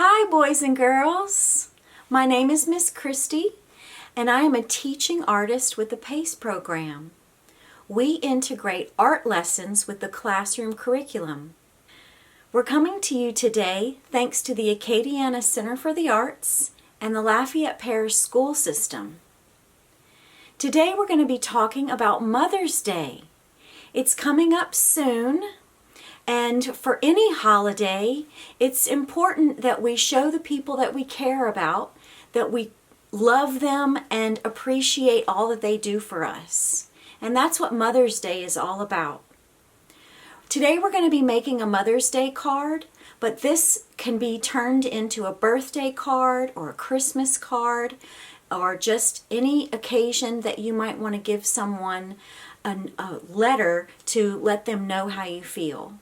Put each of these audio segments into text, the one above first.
Hi boys and girls, my name is Miss Christy and I am a teaching artist with the PACE program. We integrate art lessons with the classroom curriculum. We're coming to you today thanks to the Acadiana Center for the Arts and the Lafayette Parish school system. Today we're going to be talking about Mother's Day. It's coming up soon. And for any holiday, it's important that we show the people that we care about, that we love them and appreciate all that they do for us. And that's what Mother's Day is all about. Today we're going to be making a Mother's Day card, but this can be turned into a birthday card or a Christmas card or just any occasion that you might want to give someone a letter to let them know how you feel.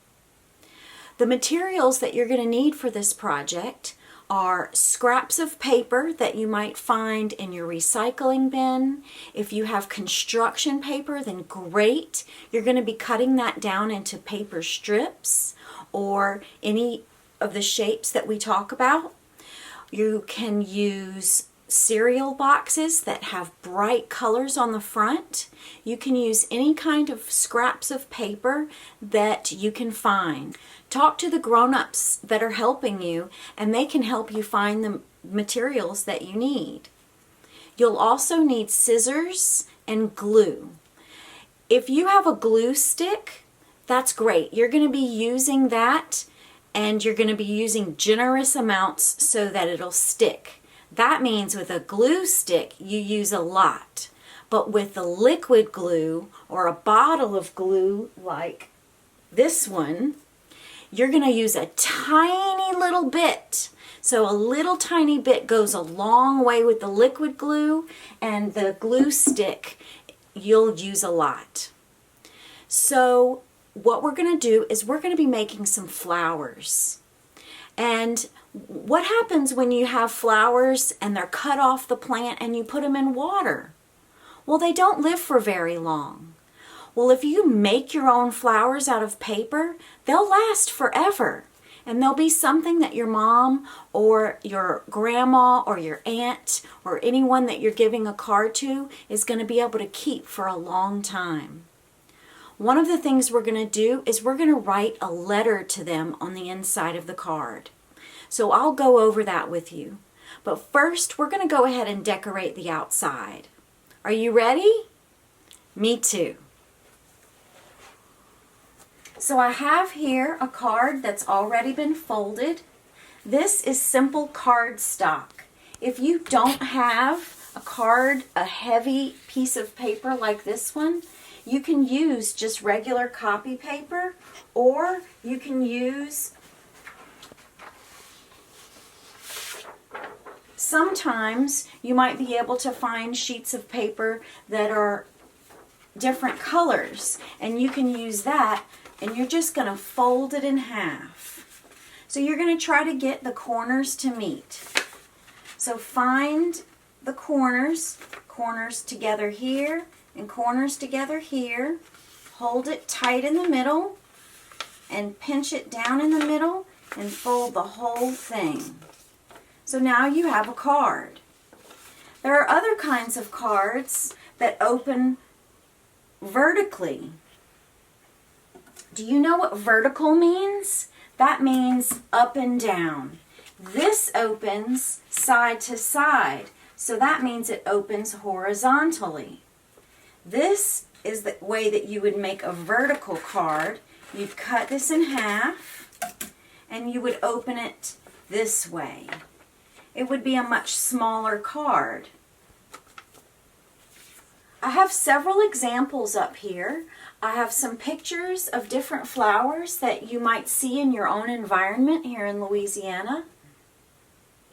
The materials that you're going to need for this project are scraps of paper that you might find in your recycling bin. If you have construction paper, then great. You're going to be cutting that down into paper strips or any of the shapes that we talk about. You can use cereal boxes that have bright colors on the front. You can use any kind of scraps of paper that you can find. Talk to the grown-ups that are helping you and they can help you find the materials that you need. You'll also need scissors and glue. If you have a glue stick, that's great. You're going to be using that and you're going to be using generous amounts so that it'll stick. That means with a glue stick, you use a lot. But with the liquid glue or a bottle of glue like this one, you're going to use a tiny little bit. So a little tiny bit goes a long way with the liquid glue, and the glue stick, you'll use a lot. So what we're going to do is we're going to be making some flowers. And what happens when you have flowers and they're cut off the plant and you put them in water? Well, they don't live for very long. Well, if you make your own flowers out of paper, they'll last forever. And they'll be something that your mom or your grandma or your aunt or anyone that you're giving a card to is going to be able to keep for a long time. One of the things we're going to do is we're going to write a letter to them on the inside of the card. So I'll go over that with you. But first, we're going to go ahead and decorate the outside. Are you ready? Me too. So I have here a card that's already been folded. This is simple cardstock. If you don't have a heavy piece of paper like this one, you can use just regular copy paper, or you can use, sometimes you might be able to find sheets of paper that are different colors, and you can use that, and you're just going to fold it in half. So you're going to try to get the corners to meet. So find the corners together here, and corners together here. Hold it tight in the middle and pinch it down in the middle and fold the whole thing. So now you have a card. There are other kinds of cards that open vertically. Do you know what vertical means? That means up and down. This opens side to side, so that means it opens horizontally. This is the way that you would make a vertical card. You'd cut this in half and you would open it this way. It would be a much smaller card. I have several examples up here. I have some pictures of different flowers that you might see in your own environment here in Louisiana.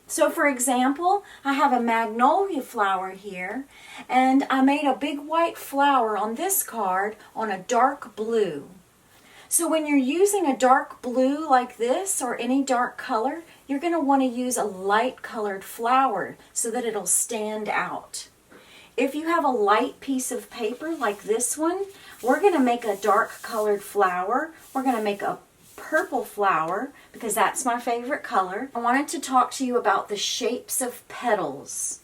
So for example, I have a magnolia flower here, and I made a big white flower on this card on a dark blue. So when you're using a dark blue like this or any dark color, you're going to want to use a light colored flower so that it'll stand out. If you have a light piece of paper like this one, we're going to make a dark colored flower. We're going to make a purple flower because that's my favorite color. I wanted to talk to you about the shapes of petals.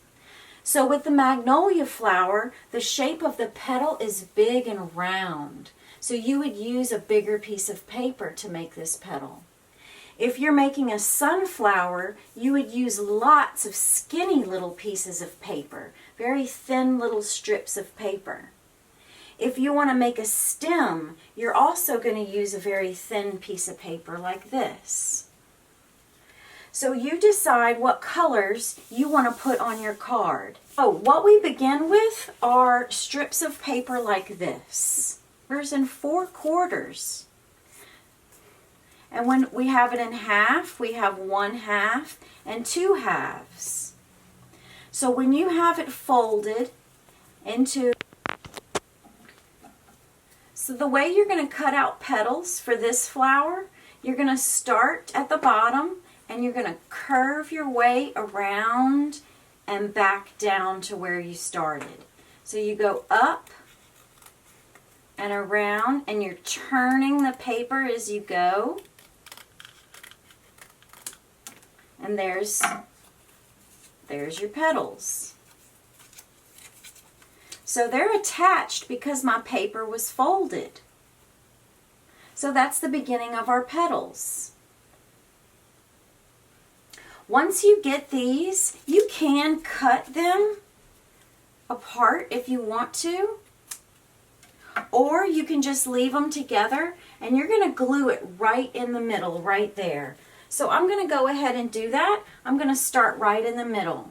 So with the magnolia flower, the shape of the petal is big and round. So you would use a bigger piece of paper to make this petal. If you're making a sunflower, you would use lots of skinny little pieces of paper, very thin little strips of paper. If you want to make a stem, you're also going to use a very thin piece of paper like this. So you decide what colors you want to put on your card. Oh, what we begin with are strips of paper like this. There's in 4/4. And when we have it in half, we have 1/2 and 2/2. So when you have it folded into... So the way you're going to cut out petals for this flower, you're going to start at the bottom and you're going to curve your way around and back down to where you started. So you go up and around and you're turning the paper as you go. And there's your petals. So they're attached because my paper was folded. So that's the beginning of our petals. Once you get these, you can cut them apart if you want to. Or you can just leave them together and you're going to glue it right in the middle, right there. So I'm going to go ahead and do that. I'm going to start right in the middle.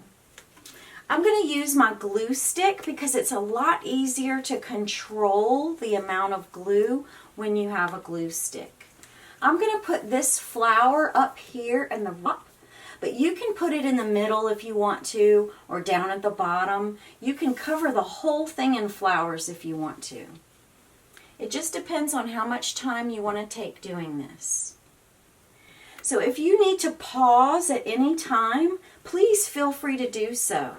I'm going to use my glue stick because it's a lot easier to control the amount of glue when you have a glue stick. I'm going to put this flower up here in the top, but you can put it in the middle if you want to, or down at the bottom. You can cover the whole thing in flowers if you want to. It just depends on how much time you want to take doing this. So if you need to pause at any time, please feel free to do so.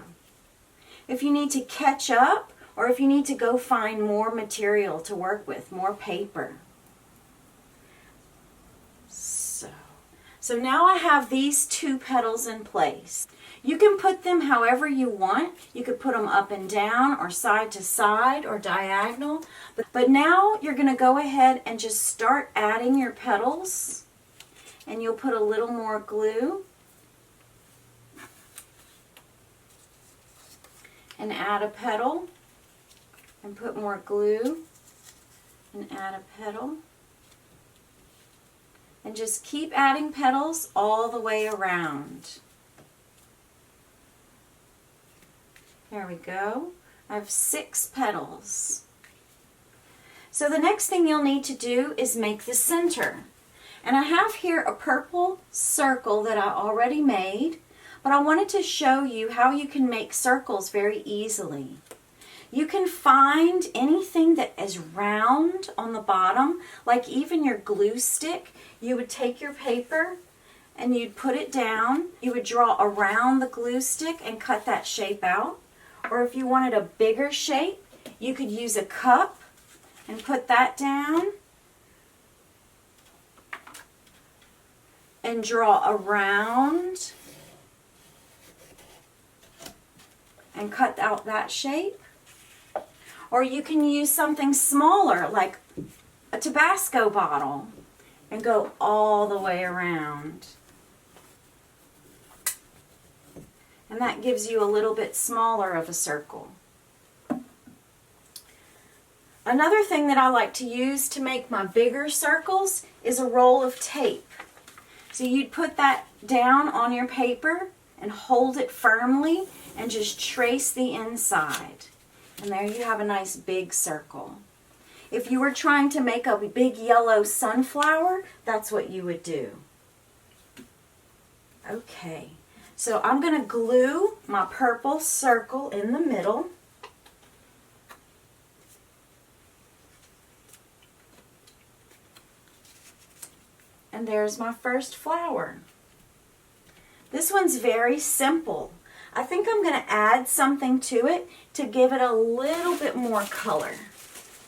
If you need to catch up, or if you need to go find more material to work with, more paper. So now I have these 2 petals in place. You can put them however you want. You could put them up and down, or side to side, or diagonal. But now you're going to go ahead and just start adding your petals. And you'll put a little more glue. And add a petal. And put more glue. And add a petal. And just keep adding petals all the way around. There we go. I have 6 petals. So the next thing you'll need to do is make the center. And I have here a purple circle that I already made, but I wanted to show you how you can make circles very easily. You can find anything that is round on the bottom, like even your glue stick. You would take your paper and you'd put it down. You would draw around the glue stick and cut that shape out. Or if you wanted a bigger shape, you could use a cup and put that down and draw around and cut out that shape. Or you can use something smaller like a Tabasco bottle and go all the way around. And that gives you a little bit smaller of a circle. Another thing that I like to use to make my bigger circles is a roll of tape. So you'd put that down on your paper and hold it firmly and just trace the inside. And there you have a nice big circle. If you were trying to make a big yellow sunflower, that's what you would do. Okay, so I'm going to glue my purple circle in the middle. And there's my first flower. This one's very simple. I think I'm going to add something to it to give it a little bit more color.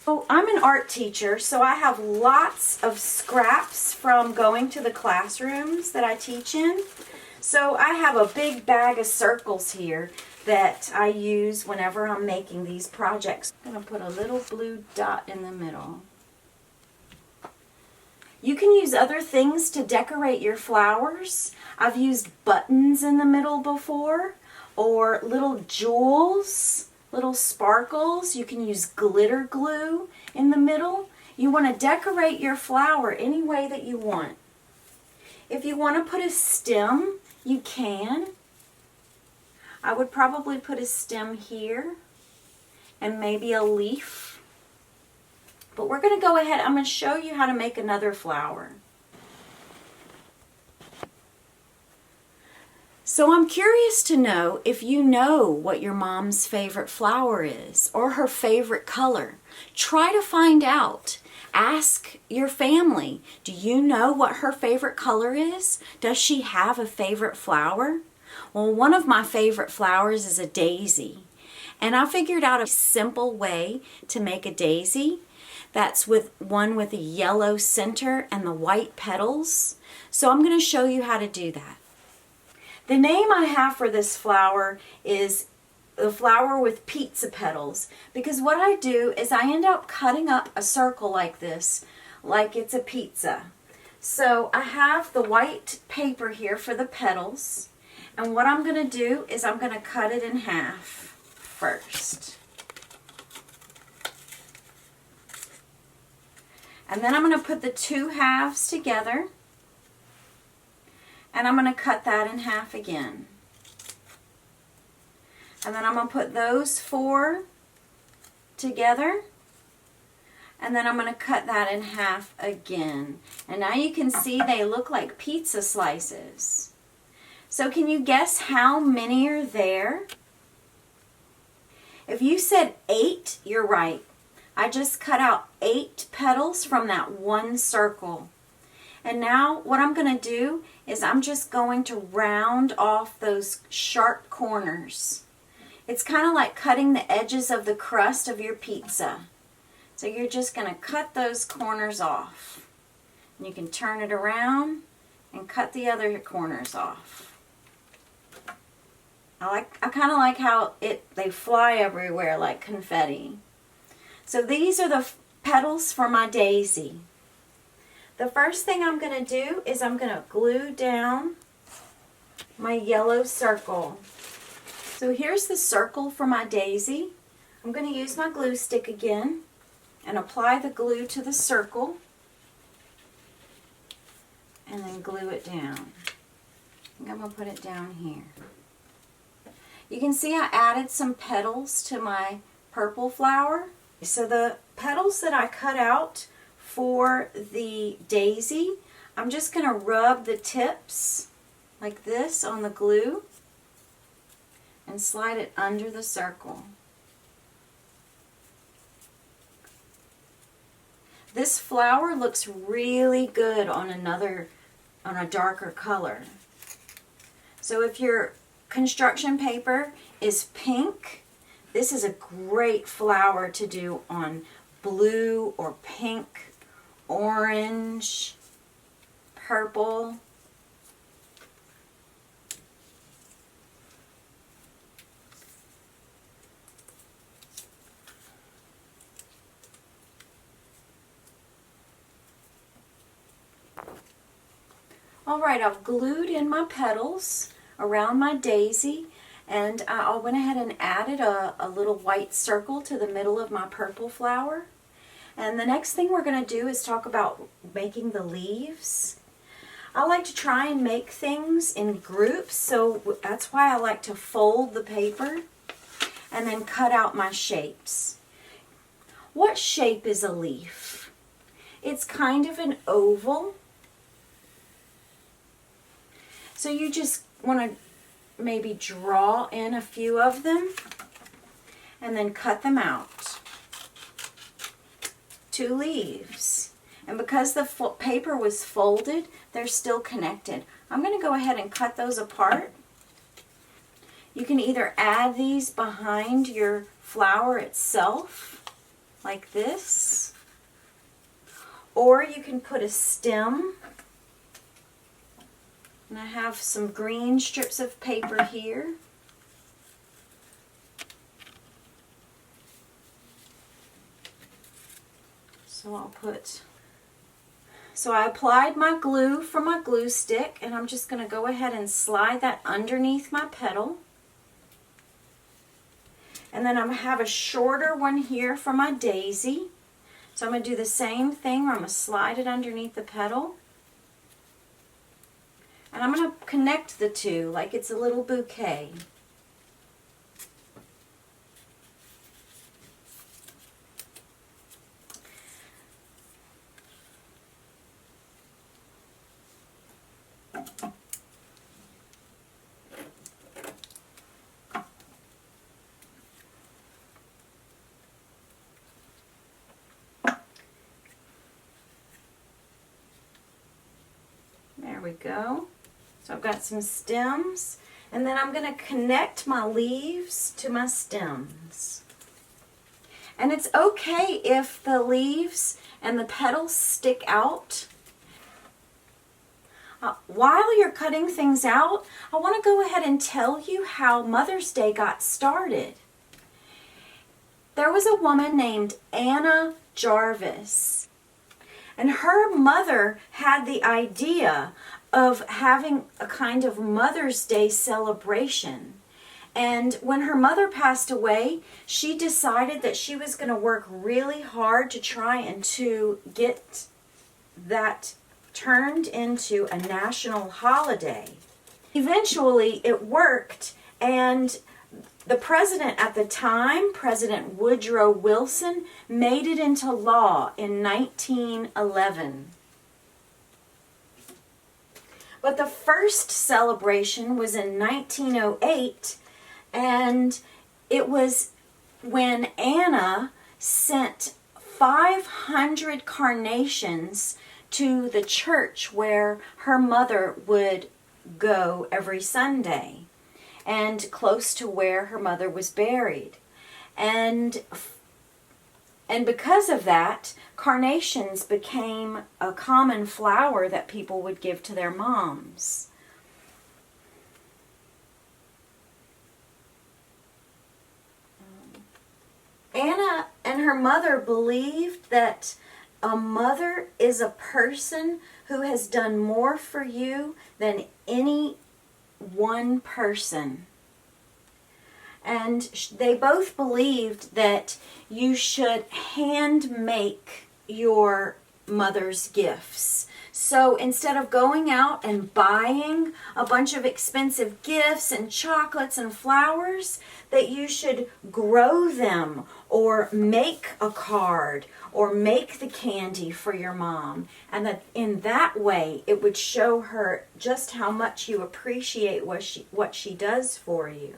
So I'm an art teacher, so I have lots of scraps from going to the classrooms that I teach in. So I have a big bag of circles here that I use whenever I'm making these projects. I'm going to put a little blue dot in the middle. You can use other things to decorate your flowers. I've used buttons in the middle before, or little jewels, little sparkles. You can use glitter glue in the middle. You want to decorate your flower any way that you want. If you want to put a stem, you can. I would probably put a stem here and maybe a leaf. But we're going to go ahead, I'm going to show you how to make another flower. So I'm curious to know if you know what your mom's favorite flower is or her favorite color. Try to find out. Ask your family, do you know what her favorite color is? Does she have a favorite flower? Well, one of my favorite flowers is a daisy. And I figured out a simple way to make a daisy. That's with one with a yellow center and the white petals. So I'm going to show you how to do that. The name I have for this flower is the flower with pizza petals, because what I do is I end up cutting up a circle like this, like it's a pizza. So I have the white paper here for the petals, and what I'm going to do is I'm going to cut it in half first. And then I'm going to put the two halves together, and I'm going to cut that in half again. And then I'm going to put those four together, and then I'm going to cut that in half again. And now you can see they look like pizza slices. So can you guess how many are there? If you said 8, you're right. I just cut out 8 petals from that one circle. And now what I'm going to do is I'm just going to round off those sharp corners. It's kind of like cutting the edges of the crust of your pizza. So you're just going to cut those corners off. And you can turn it around and cut the other corners off. I kind of like how they fly everywhere like confetti. So these are the petals for my daisy. The first thing I'm going to do is I'm going to glue down my yellow circle. So here's the circle for my daisy. I'm going to use my glue stick again and apply the glue to the circle and then glue it down. I think I'm going to put it down here. You can see I added some petals to my purple flower. So the petals that I cut out for the daisy, I'm just going to rub the tips like this on the glue and slide it under the circle. This flower looks really good on a darker color. So if your construction paper is pink, this is a great flower to do on blue or pink, orange, purple. Alright, I've glued in my petals around my daisy, and I went ahead and added a little white circle to the middle of my purple flower. And the next thing we're going to do is talk about making the leaves. I like to try and make things in groups, so that's why I like to fold the paper and then cut out my shapes. What shape is a leaf? It's kind of an oval. So you just want to maybe draw in a few of them and then cut them out. 2 leaves. And because the paper was folded, they're still connected. I'm going to go ahead and cut those apart. You can either add these behind your flower itself, like this. Or you can put a stem. And I have some green strips of paper here. So I applied my glue from my glue stick, and I'm just going to go ahead and slide that underneath my petal. And then I'm going to have a shorter one here for my daisy. So I'm going to do the same thing where I'm going to slide it underneath the petal. And I'm going to connect the two like it's a little bouquet. There we go. So I've got some stems, and then I'm going to connect my leaves to my stems. And it's okay if the leaves and the petals stick out. While you're cutting things out, I want to go ahead and tell you how Mother's Day got started. There was a woman named Anna Jarvis, and her mother had the idea of having a kind of Mother's Day celebration. And when her mother passed away, she decided that she was going to work really hard to try and to get that turned into a national holiday. Eventually it worked, and the president at the time, President Woodrow Wilson, made it into law in 1911. But the first celebration was in 1908, and it was when Anna sent 500 carnations to the church where her mother would go every Sunday, and close to where her mother was buried. And because of that, carnations became a common flower that people would give to their moms. Anna and her mother believed that a mother is a person who has done more for you than any one person. And they both believed that you should hand make your mother's gifts. So instead of going out and buying a bunch of expensive gifts and chocolates and flowers, that you should grow them or make a card or make the candy for your mom. And that in that way it would show her just how much you appreciate what she does for you.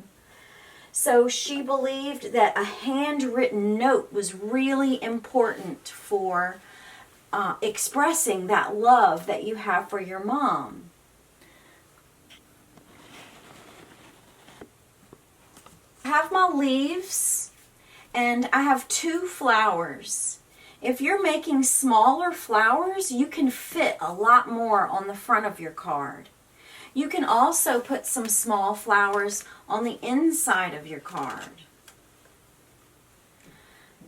So she believed that a handwritten note was really important for expressing that love that you have for your mom. I have my leaves, and I have 2 flowers. If you're making smaller flowers, you can fit a lot more on the front of your card. You can also put some small flowers on the inside of your card.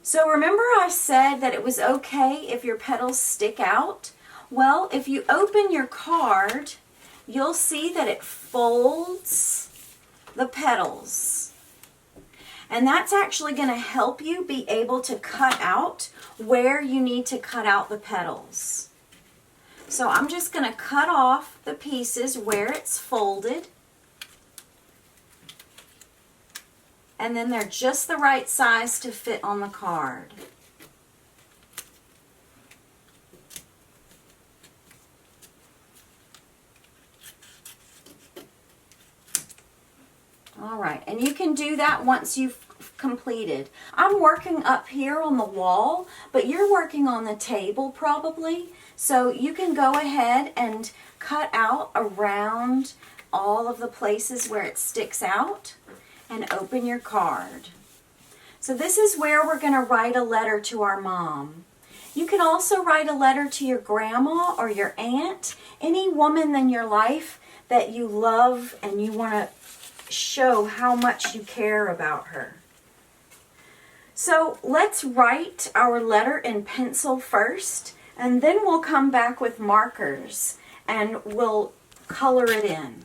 So remember I said that it was okay if your petals stick out? Well, if you open your card, you'll see that it folds the petals. And that's actually going to help you be able to cut out where you need to cut out the petals. So I'm just going to cut off the pieces where it's folded. And then they're just the right size to fit on the card. All right, and you can do that once you've completed. I'm working up here on the wall, but you're working on the table probably. So you can go ahead and cut out around all of the places where it sticks out and open your card. So this is where we're going to write a letter to our mom. You can also write a letter to your grandma or your aunt, any woman in your life that you love and you want to show how much you care about her. So let's write our letter in pencil first, and then we'll come back with markers and we'll color it in.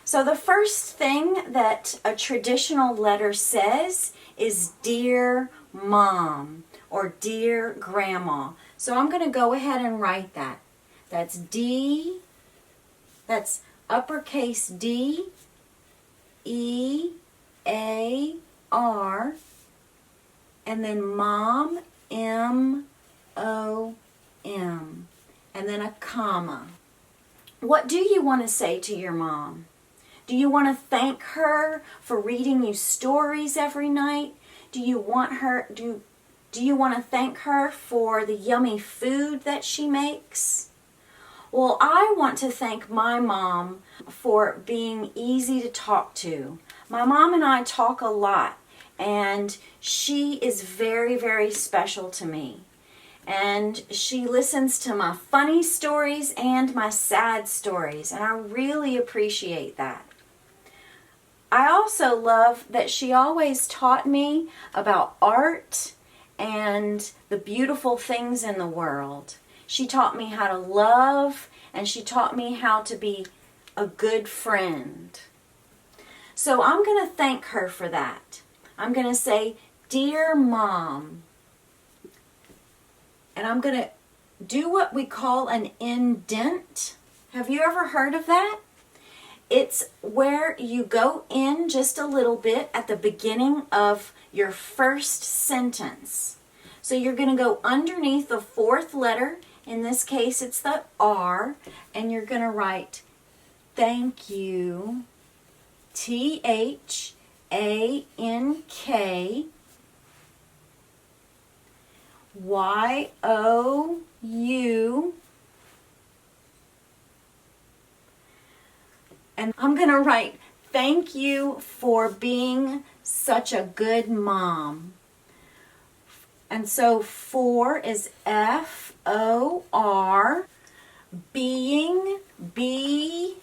So the first thing that a traditional letter says is Dear Mom or Dear Grandma. So I'm going to go ahead and write that. That's D, that's uppercase D, E, A, R, and then Mom, M, O, M, and then a comma. What do you want to say to your mom? Do you want to thank her for reading you stories every night? Do you want to thank her for the yummy food that she makes? Well, I want to thank my mom for being easy to talk to. My mom and I talk a lot, and she is very, very special to me. And she listens to my funny stories and my sad stories, and I really appreciate that. I also love that she always taught me about art and the beautiful things in the world. She taught me how to love, and she taught me how to be a good friend. So I'm going to thank her for that. I'm going to say, Dear Mom. And I'm going to do what we call an indent. Have you ever heard of that? It's where you go in just a little bit at the beginning of your first sentence. So you're going to go underneath the fourth letter. In this case, it's the R. And you're going to write, Thank you, Thank, You. And I'm going to write, Thank you for being such a good mom. And so 4 is F-O-R, being, B-E-I-N-G,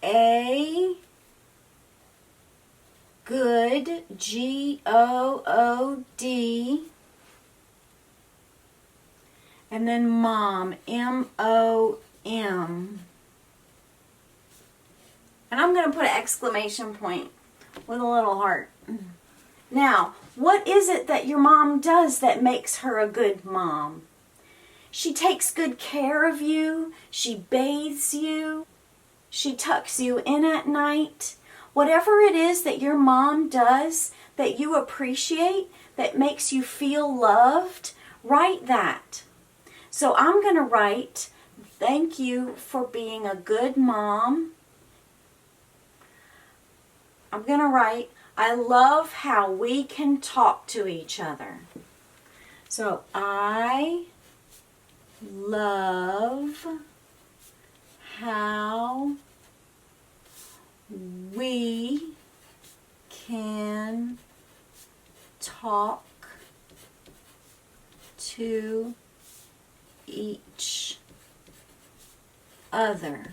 A, good, G-O-O-D, and then Mom, M-O-M. And I'm going to put an exclamation point with a little heart. Now, what is it that your mom does that makes her a good mom? She takes good care of you. She bathes you. She tucks you in at night. Whatever it is that your mom does that you appreciate, that makes you feel loved, write that. So I'm going to write, Thank you for being a good mom. I'm going to write, I love how we can talk to each other. So I love how we can talk to each other.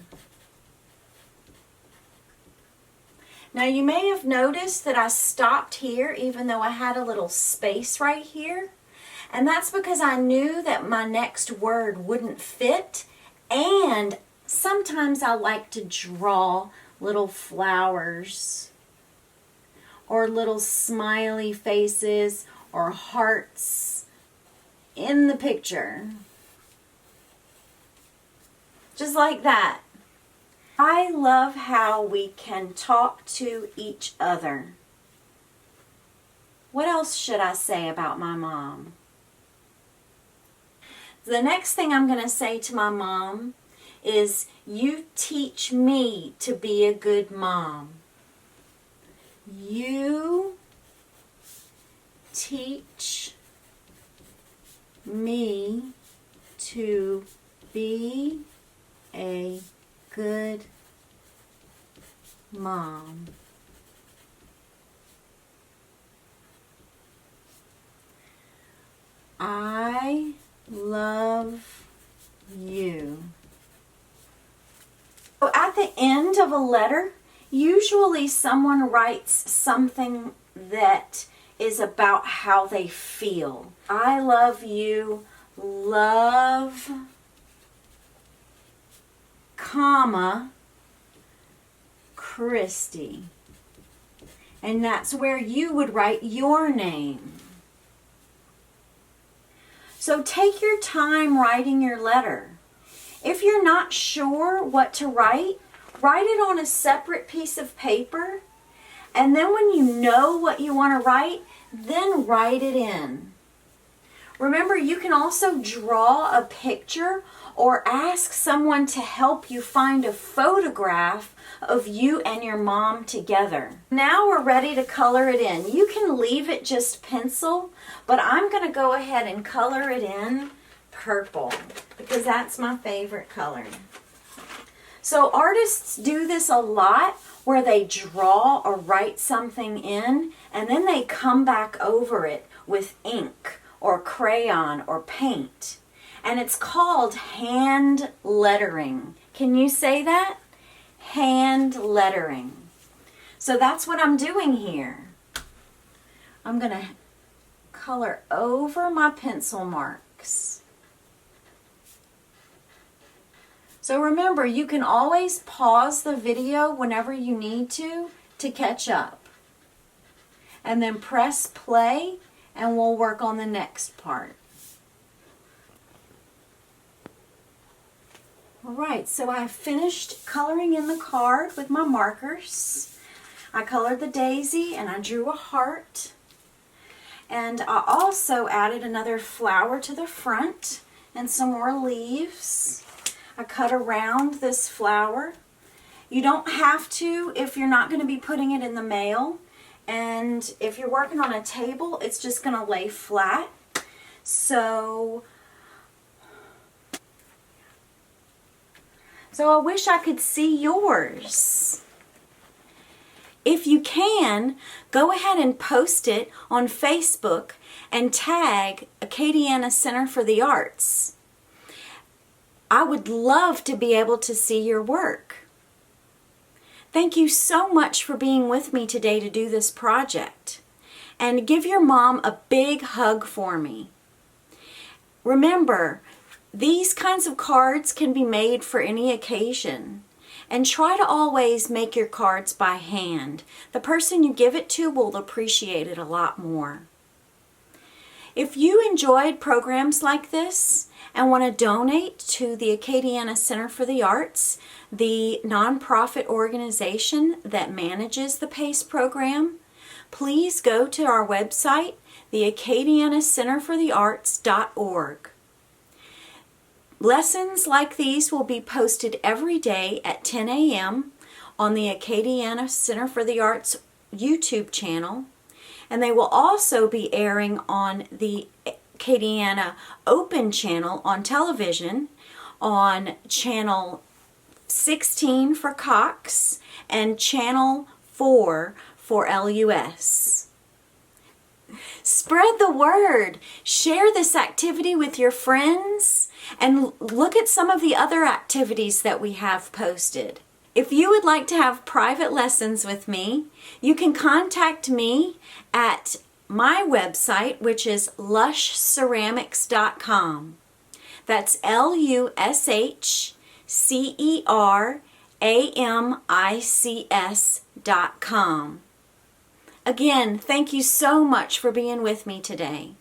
Now you may have noticed that I stopped here even though I had a little space right here. And that's because I knew that my next word wouldn't fit, and sometimes I like to draw little flowers or little smiley faces or hearts in the picture. Just like that. I love how we can talk to each other. What else should I say about my mom? The next thing I'm going to say to my mom is, you teach me to be a good mom. You teach me to be a good mom. I love you. So at the end of a letter, usually someone writes something that is about how they feel. I love you, love, comma, Christy. And that's where you would write your name. So take your time writing your letter. If you're not sure what to write it on a separate piece of paper, and then when you know what you want to write, then write it in. Remember, you can also draw a picture or ask someone to help you find a photograph of you and your mom together. Now we're ready to color it in. You can leave it just pencil, but I'm going to go ahead and color it in purple because that's my favorite color. So artists do this a lot where they draw or write something in and then they come back over it with ink or crayon or paint. And it's called hand lettering. Can you say that? Hand lettering. So that's what I'm doing here. I'm going to color over my pencil marks. So remember, you can always pause the video whenever you need to catch up. And then press play and we'll work on the next part. Alright, so I finished coloring in the card with my markers. I colored the daisy and I drew a heart. And I also added another flower to the front and some more leaves. I cut around this flower. You don't have to if you're not going to be putting it in the mail. And if you're working on a table, it's just going to lay flat. So I wish I could see yours. If you can, go ahead and post it on Facebook and tag Acadiana Center for the Arts. I would love to be able to see your work. Thank you so much for being with me today to do this project. And give your mom a big hug for me. Remember, these kinds of cards can be made for any occasion. And try to always make your cards by hand. The person you give it to will appreciate it a lot more. If you enjoyed programs like this and want to donate to the Acadiana Center for the Arts, the nonprofit organization that manages the PACE program, please go to our website, the acadianacenterforthearts.org. Lessons like these will be posted every day at 10 a.m. on the Acadiana Center for the Arts YouTube channel, and they will also be airing on the Acadiana Open channel on television on channel 16 for Cox and channel 4 for LUS. Spread the word. Share this activity with your friends and look at some of the other activities that we have posted. If you would like to have private lessons with me, you can contact me at my website, which is lushceramics.com. That's LushCeramics.com. Again, thank you so much for being with me today.